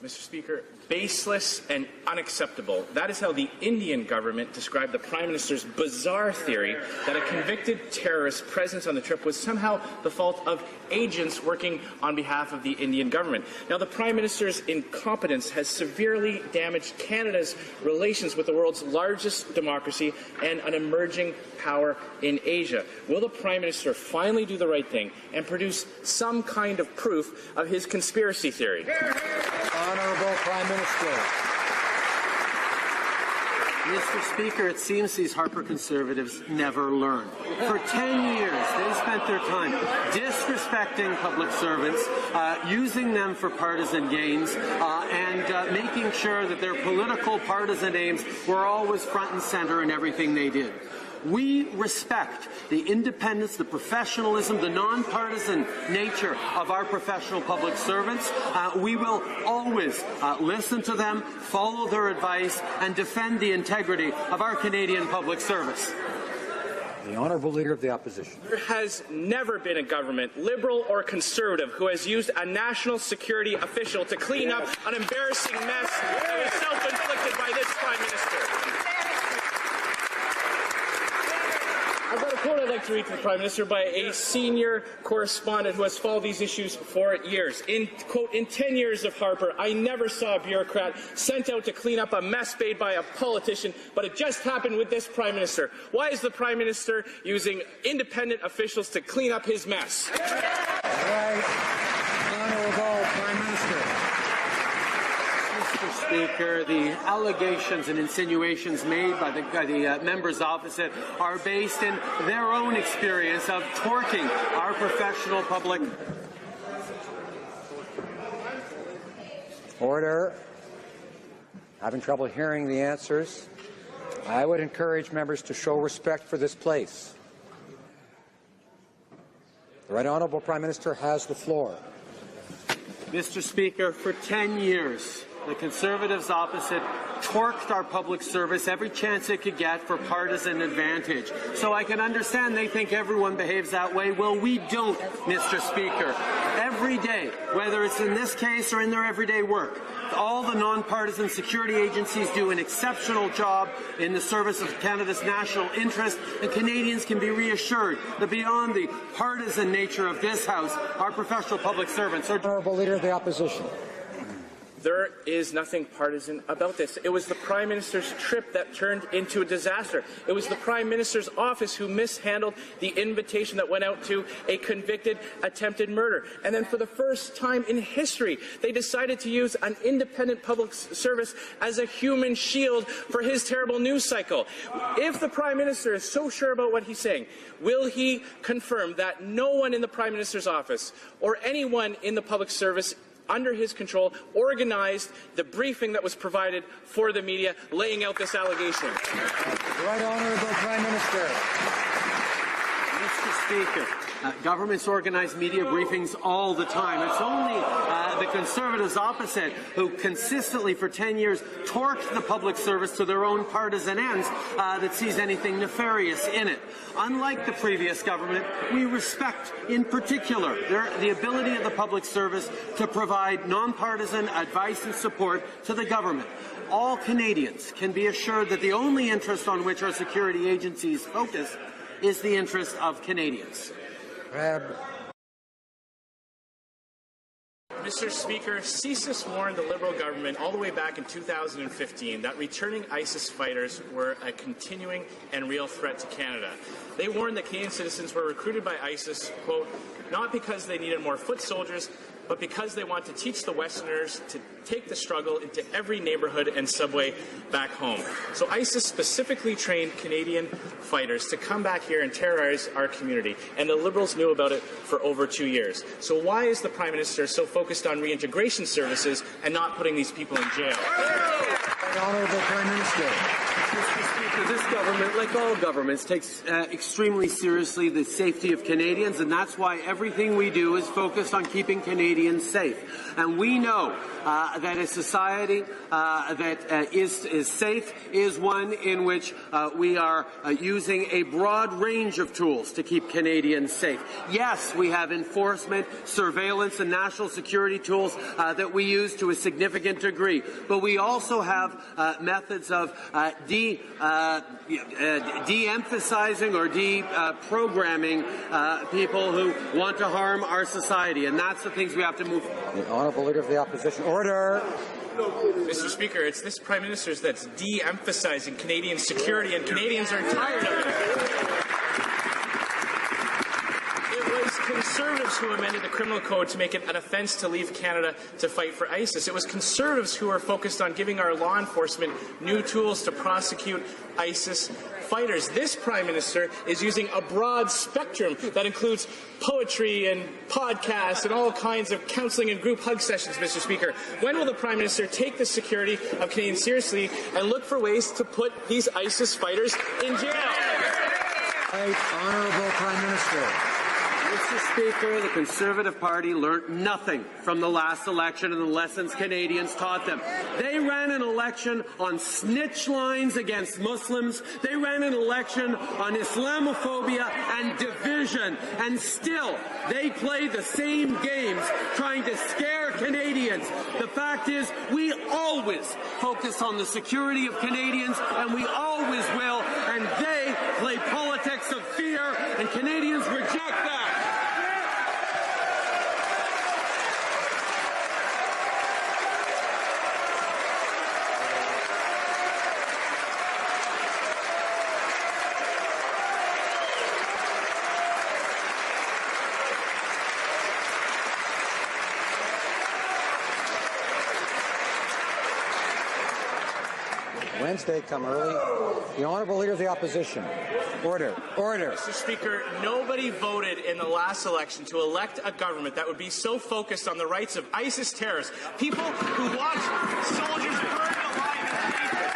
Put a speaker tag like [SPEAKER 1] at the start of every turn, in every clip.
[SPEAKER 1] Mr. Speaker, baseless and unacceptable. That is how the Indian government described the Prime Minister's bizarre theory that a convicted terrorist's presence on the trip was somehow the fault of agents working on behalf of the Indian government. Now, the Prime Minister's incompetence has severely damaged Canada's relations with the world's largest democracy and an emerging power in Asia. Will the Prime Minister finally do the right thing and produce some kind of proof of his conspiracy theory?
[SPEAKER 2] Honourable Prime Minister.
[SPEAKER 3] Mr. Speaker, it seems these Harper Conservatives never learn. For 10 years, they spent their time disrespecting public servants, using them for partisan gains, and making sure that their political partisan aims were always front and center in everything they did. We respect the independence, the professionalism, the nonpartisan nature of our professional public servants. We will always listen to them, follow their advice, and defend the integrity of our Canadian public service.
[SPEAKER 2] The Honourable Leader of the Opposition.
[SPEAKER 1] There has never been a government, Liberal or Conservative, who has used a national security official to clean up an embarrassing mess that was self-inflicted by this Prime Minister. I've got a quote I'd like to read to the Prime Minister by a senior correspondent who has followed these issues for years. Quote, in 10 years of Harper, I never saw a bureaucrat sent out to clean up a mess made by a politician, but it just happened with this Prime Minister. Why is the Prime Minister using independent officials to clean up his mess?
[SPEAKER 2] Right. Honourable Prime Minister.
[SPEAKER 3] Mr. Speaker, the allegations and insinuations made by the members opposite are based in their own experience of torquing our professional public.
[SPEAKER 2] Order. Having trouble hearing the answers. I would encourage members to show respect for this place. The Right Honourable Prime Minister has the floor.
[SPEAKER 3] Mr. Speaker, for 10 years, the Conservatives opposite torqued our public service every chance it could get for partisan advantage. So I can understand they think everyone behaves that way. Well, we don't, Mr. Speaker. Every day, whether it's in this case or in their everyday work, all the nonpartisan security agencies do an exceptional job in the service of Canada's national interest, and Canadians can be reassured that beyond the partisan nature of this House, our professional public servants are...
[SPEAKER 2] Honourable Leader of the Opposition.
[SPEAKER 1] There is nothing partisan about this. It was the Prime Minister's trip that turned into a disaster. It was the Prime Minister's office who mishandled the invitation that went out to a convicted attempted murder. And then for the first time in history, they decided to use an independent public service as a human shield for his terrible news cycle. If the Prime Minister is so sure about what he's saying, will he confirm that no one in the Prime Minister's office or anyone in the public service under his control organized the briefing that was provided for the media laying out this allegation?
[SPEAKER 2] Right Honourable Prime Minister.
[SPEAKER 3] Mr. Speaker, governments organize media briefings all the time. It's only the Conservatives opposite who consistently for 10 years torqued the public service to their own partisan ends that sees anything nefarious in it. Unlike the previous government, we respect, in particular, the ability of the public service to provide nonpartisan advice and support to the government. All Canadians can be assured that the only interest on which our security agencies focus is the interest of Canadians.
[SPEAKER 1] Mr. Speaker, CSIS warned the Liberal government all the way back in 2015 that returning ISIS fighters were a continuing and real threat to Canada. They warned that Canadian citizens were recruited by ISIS, quote, not because they needed more foot soldiers, but because they want to teach the Westerners to take the struggle into every neighborhood and subway back home. So ISIS specifically trained Canadian fighters to come back here and terrorize our community, and the Liberals knew about it for over 2 years. So why is the Prime Minister so focused on reintegration services and not putting these people in jail?
[SPEAKER 2] Honourable Prime Minister.
[SPEAKER 3] Mr. Speaker, this government, like all governments, takes extremely seriously the safety of Canadians, and that's why everything we do is focused on keeping Canadians safe. And we know that a society that is safe is one in which we are using a broad range of tools to keep Canadians safe. Yes, we have enforcement, surveillance, and national security tools that we use to a significant degree, but we also have methods of de-emphasizing or de-programming people who want to harm our society, and that's the things we have to move.
[SPEAKER 2] The Honourable Leader of the Opposition. Order.
[SPEAKER 1] Mr. Speaker, it's this Prime Minister's that's de-emphasizing Canadian security, and Canadians are tired of it. It was Conservatives who amended the criminal code to make it an offence to leave Canada to fight for ISIS. It was Conservatives who are focused on giving our law enforcement new tools to prosecute ISIS fighters. This Prime Minister is using a broad spectrum that includes poetry and podcasts and all kinds of counselling and group hug sessions, Mr. Speaker. When will the Prime Minister take the security of Canadians seriously and look for ways to put these ISIS fighters in jail?
[SPEAKER 2] Right, Honourable Prime Minister.
[SPEAKER 3] Mr. Speaker, the Conservative Party learnt nothing from the last election and the lessons Canadians taught them. They ran an election on snitch lines against Muslims. They ran an election on Islamophobia and division. And still, they play the same games trying to scare Canadians. The fact is, we always focus on the security of Canadians, and we always will. And they play politics of fear, and Canadians reject that.
[SPEAKER 2] Wednesday come early. The Honourable Leader of the Opposition. Order. Order.
[SPEAKER 1] Mr. Speaker, nobody voted in the last election to elect a government that would be so focused on the rights of ISIS terrorists, people who want soldiers burned alive in Egypt.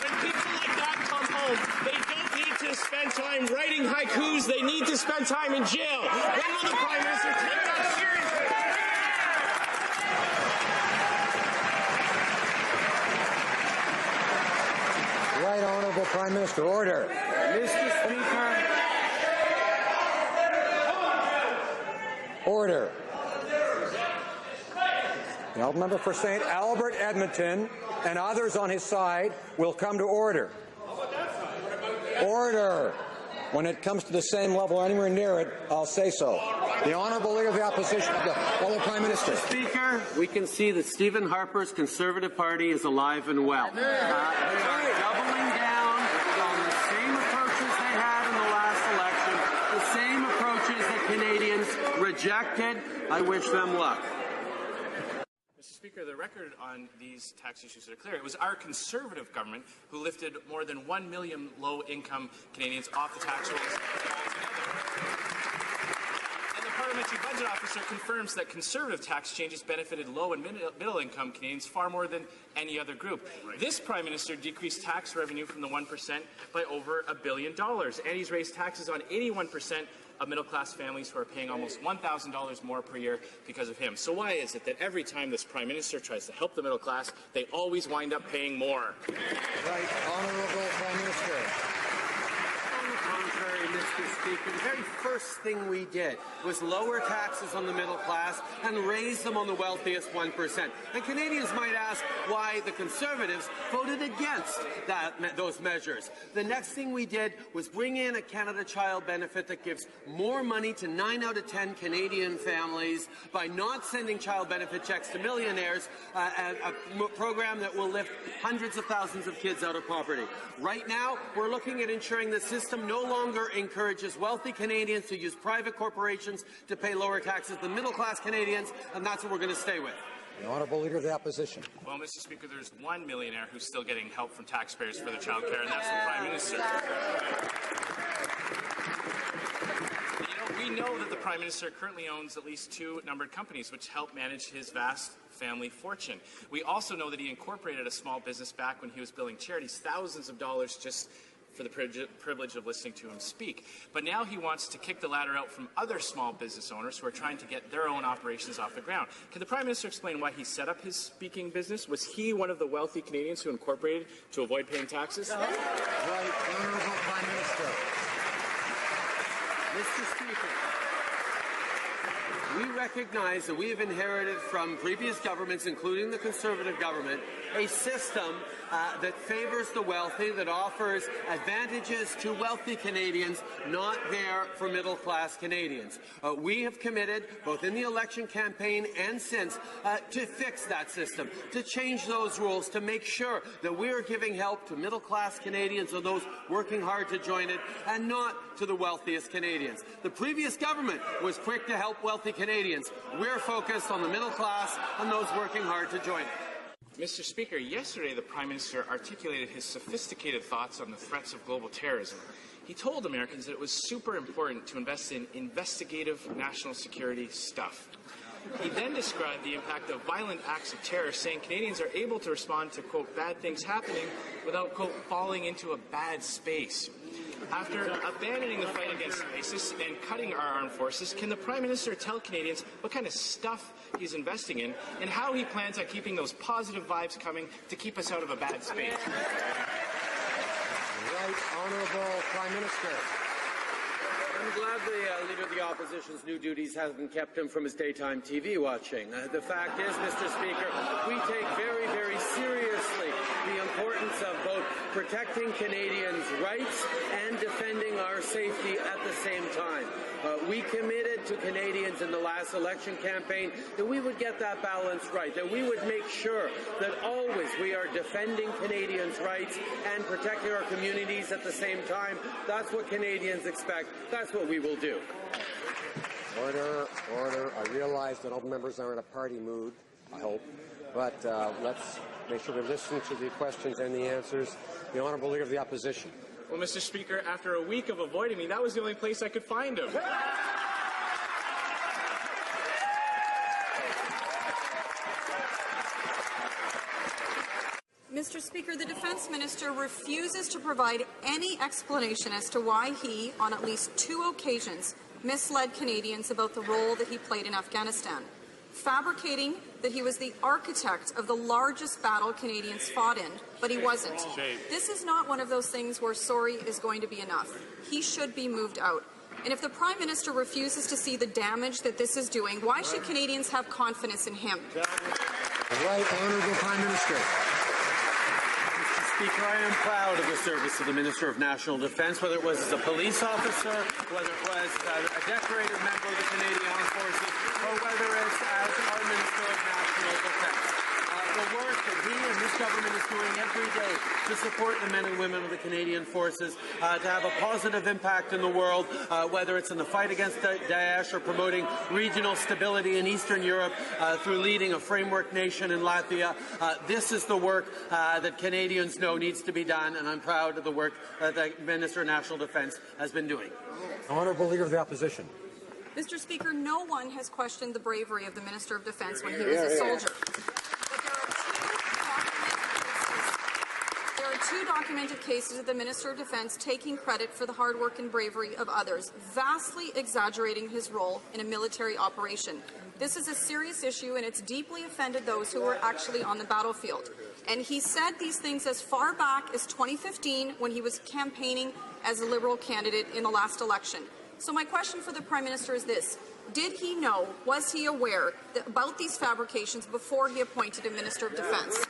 [SPEAKER 1] When people like that come home, they don't need to spend time writing haikus, they need to spend time in jail. When will the Prime Minister take that seriously?
[SPEAKER 2] Right, Honourable Prime Minister. Order.
[SPEAKER 3] Mr. Speaker.
[SPEAKER 2] Order. The Honourable Member for St. Albert, Edmonton, and others on his side will come to order. Order. When it comes to the same level or anywhere near it, I'll say so. The Honourable Leader of the Opposition, the fellow Prime Minister.
[SPEAKER 3] Speaker, we can see that Stephen Harper's Conservative Party is alive and well. They are doubling down on the same approaches they had in the last election, the same approaches that Canadians rejected. I wish them luck.
[SPEAKER 1] Mr. Speaker, the record on these tax issues are clear. It was our Conservative government who lifted more than 1 million low-income Canadians off the tax rolls altogether. And the Parliamentary Budget Officer confirms that Conservative tax changes benefited low- and middle-income Canadians far more than any other group. Right. This Prime Minister decreased tax revenue from the 1% by over $1 billion, and he's raised taxes on 81% of middle-class families who are paying almost $1,000 more per year because of him. So why is it that every time this Prime Minister tries to help the middle class, they always wind up paying more?
[SPEAKER 2] Right, Honourable Prime Minister.
[SPEAKER 3] On the contrary, Mr. Speaker, the very first thing we did was lower taxes on the middle class and raise them on the wealthiest 1%. And Canadians might ask why the Conservatives voted against those measures. The next thing we did was bring in a Canada Child benefit that gives more money to 9 out of 10 Canadian families by not sending child benefit checks to millionaires, a program that will lift hundreds of thousands of kids out of poverty. Right now, we're looking at ensuring the system no longer encourages wealthy Canadians to use private corporations to pay lower taxes than middle-class Canadians, and that's what we're going to stay with.
[SPEAKER 2] The Honourable Leader of the Opposition.
[SPEAKER 1] Well, Mr. Speaker, there's one millionaire who's still getting help from taxpayers for their child care, and that's the Prime Minister. You know, we We know that the Prime Minister currently owns at least 2 numbered companies which help manage his vast family fortune. We also know that he incorporated a small business back when he was billing charities thousands of dollars just for the privilege of listening to him speak. But now he wants to kick the ladder out from other small business owners who are trying to get their own operations off the ground. Can the Prime Minister explain why he set up his speaking business? Was he one of the wealthy Canadians who incorporated to avoid paying taxes?
[SPEAKER 2] Right, Honourable Prime Minister.
[SPEAKER 3] Mr. Speaker, we recognize that we have inherited from previous governments, including the Conservative government, a system that favors the wealthy, that offers advantages to wealthy Canadians, not there for middle-class Canadians. We have committed, both in the election campaign and since, to fix that system, to change those rules, to make sure that we are giving help to middle-class Canadians or those working hard to join it, and not to the wealthiest Canadians. The previous government was quick to help wealthy Canadians. We're focused on the middle class and those working hard to join it.
[SPEAKER 1] Mr. Speaker, yesterday the Prime Minister articulated his sophisticated thoughts on the threats of global terrorism. He told Americans that it was super important to invest in investigative national security stuff. He then described the impact of violent acts of terror, saying Canadians are able to respond to, quote, bad things happening without, quote, falling into a bad space. After abandoning the fight against ISIS and cutting our armed forces, can the Prime Minister tell Canadians what kind of stuff he's investing in and how he plans on keeping those positive vibes coming to keep us out of a bad space?
[SPEAKER 2] Right, Honourable Prime Minister.
[SPEAKER 3] I'm glad the Leader of the Opposition's new duties hasn't kept him from his daytime TV watching. The fact is, Mr. Speaker, we take very, very seriously the importance of both protecting Canadians' rights and defending our safety at the same time. We committed to Canadians in the last election campaign that we would get that balance right, that we would make sure that always we are defending Canadians' rights and protecting our communities at the same time. That's what Canadians expect. That's what we will do.
[SPEAKER 2] Order, order. I realize that all members are in a party mood, I hope, but let's make sure we listen to the questions and the answers. The Honourable Leader of the Opposition.
[SPEAKER 1] Well, Mr. Speaker, after a week of avoiding me, that was the only place I could find him.
[SPEAKER 4] Mr. Speaker, the Defence Minister refuses to provide any explanation as to why he, on at least 2 occasions, misled Canadians about the role that he played in Afghanistan, fabricating that he was the architect of the largest battle Canadians fought in, but he wasn't. This is not one of those things where sorry is going to be enough. He should be moved out. And if the Prime Minister refuses to see the damage that this is doing, why should Canadians have confidence in him?
[SPEAKER 2] Right, Honourable Prime Minister.
[SPEAKER 3] Speaker, I am proud of the service of the Minister of National Defence, whether it was as a police officer, whether it was a decorated member of the Canadian Armed Forces, or whether it's as our Minister of National Defence. The work that he and this government is doing every day to support the men and women of the Canadian Forces, to have a positive impact in the world, whether it's in the fight against Daesh or promoting regional stability in Eastern Europe through leading a framework nation in Latvia. This is the work that Canadians know needs to be done, and I'm proud of the work that the Minister of National Defence has been doing.
[SPEAKER 2] Honourable Leader of the Opposition.
[SPEAKER 4] Mr. Speaker, no one has questioned the bravery of the Minister of Defence when he was a soldier. There are two documented cases of the Minister of Defence taking credit for the hard work and bravery of others, vastly exaggerating his role in a military operation. This is a serious issue, and it's deeply offended those who were actually on the battlefield. And he said these things as far back as 2015 when he was campaigning as a Liberal candidate in the last election. So my question for the Prime Minister is this. Did he know, was he aware about these fabrications before he appointed a Minister of Defence?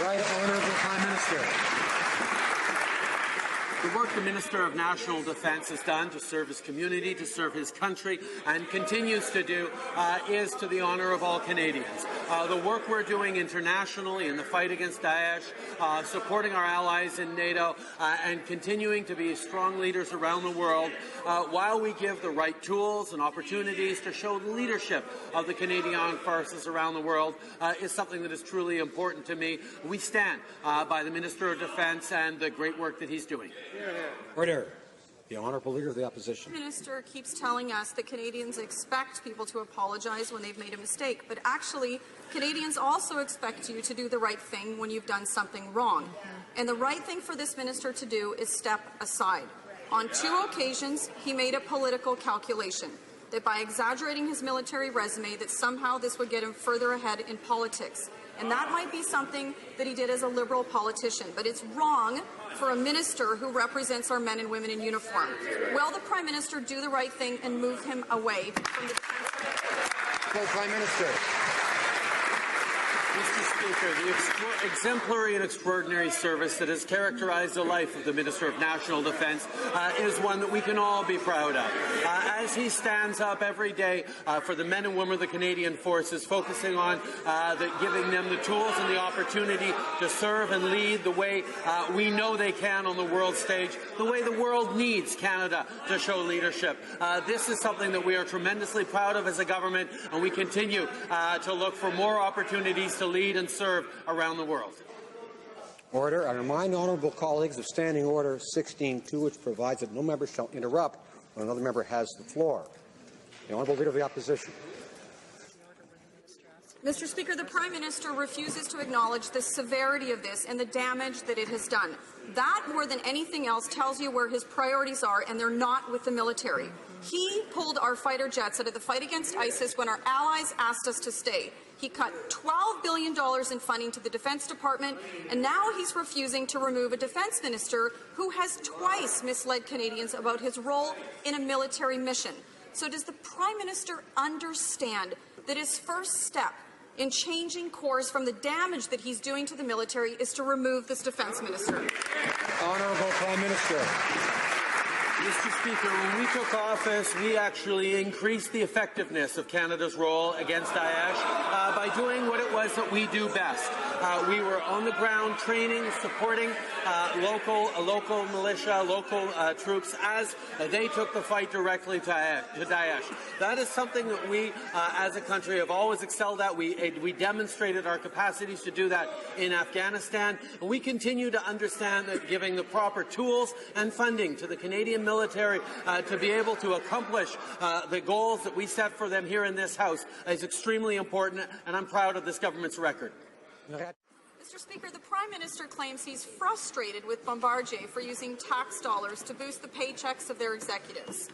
[SPEAKER 2] Right, Honourable Prime Minister.
[SPEAKER 3] The work the Minister of National Defence has done to serve his community, to serve his country, and continues to do is to the honour of all Canadians. The work we're doing internationally in the fight against Daesh, supporting our allies in NATO, and continuing to be strong leaders around the world, while we give the right tools and opportunities to show the leadership of the Canadian Armed Forces around the world, is something that is truly important to me. We stand by the Minister of Defence and the great work that he's doing.
[SPEAKER 2] Order. The Honourable Leader of the Opposition.
[SPEAKER 4] The Minister keeps telling us that Canadians expect people to apologize when they've made a mistake, but actually Canadians also expect you to do the right thing when you've done something wrong. And the right thing for this minister to do is step aside. On 2 occasions, he made a political calculation that by exaggerating his military resume, that somehow this would get him further ahead in politics. And that might be something that he did as a Liberal politician, but it's wrong for a minister who represents our men and women in uniform. Will the Prime Minister do the right thing and move him away from the defense?
[SPEAKER 2] Prime Minister.
[SPEAKER 3] Mr. Speaker, the exemplary and extraordinary service that has characterized the life of the Minister of National Defence is one that we can all be proud of. As he stands up every day for the men and women of the Canadian Forces, focusing on giving them the tools and the opportunity to serve and lead the way we know they can on the world stage, the way the world needs Canada to show leadership. This is something that we are tremendously proud of as a government, and we continue to look for more opportunities to lead and serve around the world.
[SPEAKER 2] Order. I remind honourable colleagues of Standing Order 16.2, which provides that no member shall interrupt when another member has the floor. The Honourable Leader of the Opposition.
[SPEAKER 4] Mr. Speaker, the Prime Minister refuses to acknowledge the severity of this and the damage that it has done. That, more than anything else, tells you where his priorities are, and they're not with the military. He pulled our fighter jets out of the fight against ISIS when our allies asked us to stay. He cut $12 billion in funding to the Defense Department, and now he's refusing to remove a defense minister who has twice misled Canadians about his role in a military mission. So does the Prime Minister understand that his first step in changing course from the damage that he's doing to the military is to remove this defense minister?
[SPEAKER 2] Honourable Prime Minister.
[SPEAKER 3] Mr. Speaker, when we took office, we actually increased the effectiveness of Canada's role against Daesh by doing what it was that we do best. We were on the ground training, supporting local militia, local troops as they took the fight directly to Daesh. That is something that we, as a country, have always excelled at. We demonstrated our capacities to do that in Afghanistan. And we continue to understand that giving the proper tools and funding to the Canadian military to be able to accomplish the goals that we set for them here in this House is extremely important, and I'm proud of this government's record.
[SPEAKER 4] Mr. Speaker, the Prime Minister claims he's frustrated with Bombardier for using tax dollars to boost the paychecks of their executives.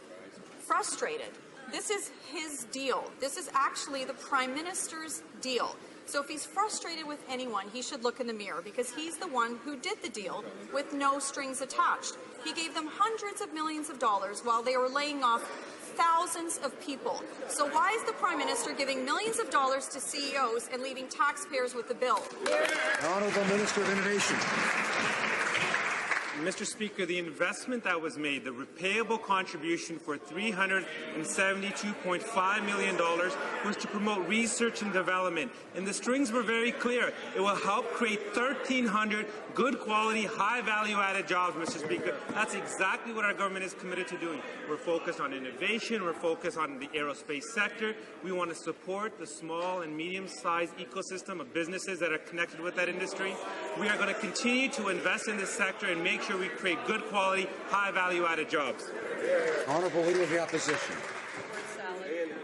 [SPEAKER 4] Frustrated. This is his deal. This is actually the Prime Minister's deal. So if he's frustrated with anyone, he should look in the mirror, because he's the one who did the deal with no strings attached. He gave them hundreds of millions of dollars while they were laying off thousands of people. So why is the Prime Minister giving millions of dollars to CEOs and leaving taxpayers with the bill?
[SPEAKER 2] The Honourable Minister of Innovation.
[SPEAKER 5] Mr. Speaker, the investment that was made, the repayable contribution for $372.5 million was to promote research and development. And the strings were very clear. It will help create 1,300 good quality, high value-added jobs, Mr. Speaker. That's exactly what our government is committed to doing. We're focused on innovation. We're focused on the aerospace sector. We want to support the small and medium-sized ecosystem of businesses that are connected with that industry. We are going to continue to invest in this sector and make sure we create good quality, high value-added jobs.
[SPEAKER 2] Honourable Leader of the Opposition.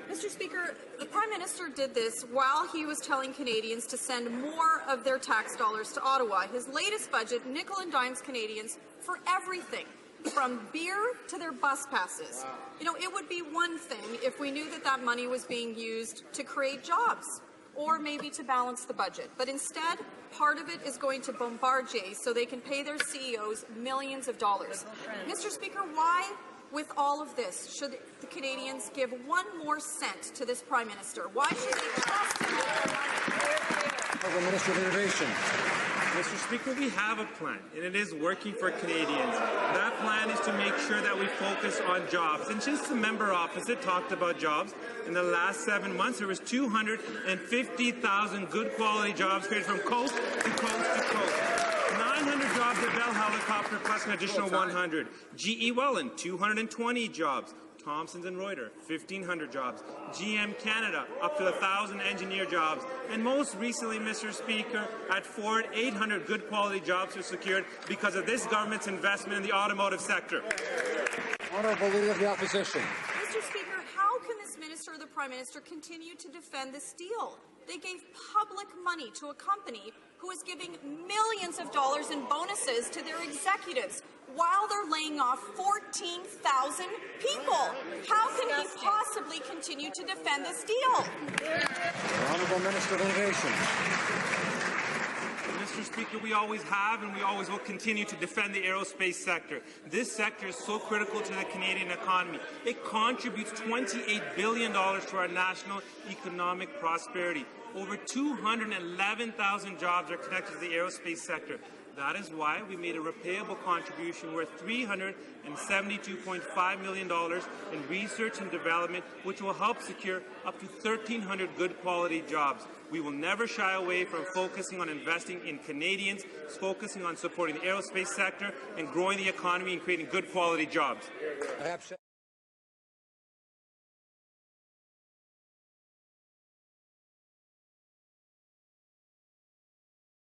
[SPEAKER 4] Mr. Speaker, the Prime Minister did this while he was telling Canadians to send more of their tax dollars to Ottawa. His latest budget nickel and dimes Canadians for everything, from beer to their bus passes. You know, it would be one thing if we knew that that money was being used to create jobs, or maybe to balance the budget. But instead, part of it is going to Bombardier so they can pay their CEOs millions of dollars. Mr. Speaker, why, with all of this, should the Canadians give one more cent to this Prime Minister? Why should they trust him with their money?
[SPEAKER 2] Honourable Minister of Innovation.
[SPEAKER 5] Mr. Speaker, we have a plan, and it is working for Canadians. That plan is to make sure that we focus on jobs. And since the member opposite talked about jobs, in the last 7 months, there was 250,000 good quality jobs created from coast to coast to coast. 900 jobs at Bell Helicopter plus an additional 100. GE Welland, 220 jobs. Thomsons and Reuters, 1,500 jobs. GM Canada, up to 1,000 engineer jobs. And most recently, Mr. Speaker, at Ford, 800 good quality jobs were secured because of this government's investment in the automotive sector.
[SPEAKER 2] Honourable Leader of the Opposition.
[SPEAKER 4] Mr. Speaker, how can this minister or the Prime Minister continue to defend this deal? They gave public money to a company who is giving millions of dollars in bonuses to their executives while they're laying off 14,000 people. How can he possibly continue to defend this deal?
[SPEAKER 2] The Honourable Minister of Innovation.
[SPEAKER 5] Mr. Speaker, we always have and we always will continue to defend the aerospace sector. This sector is so critical to the Canadian economy. It contributes $28 billion to our national economic prosperity. Over 211,000 jobs are connected to the aerospace sector. That is why we made a repayable contribution worth $372.5 million in research and development, which will help secure up to 1,300 good quality jobs. We will never shy away from focusing on investing in Canadians, focusing on supporting the aerospace sector and growing the economy and creating good quality jobs.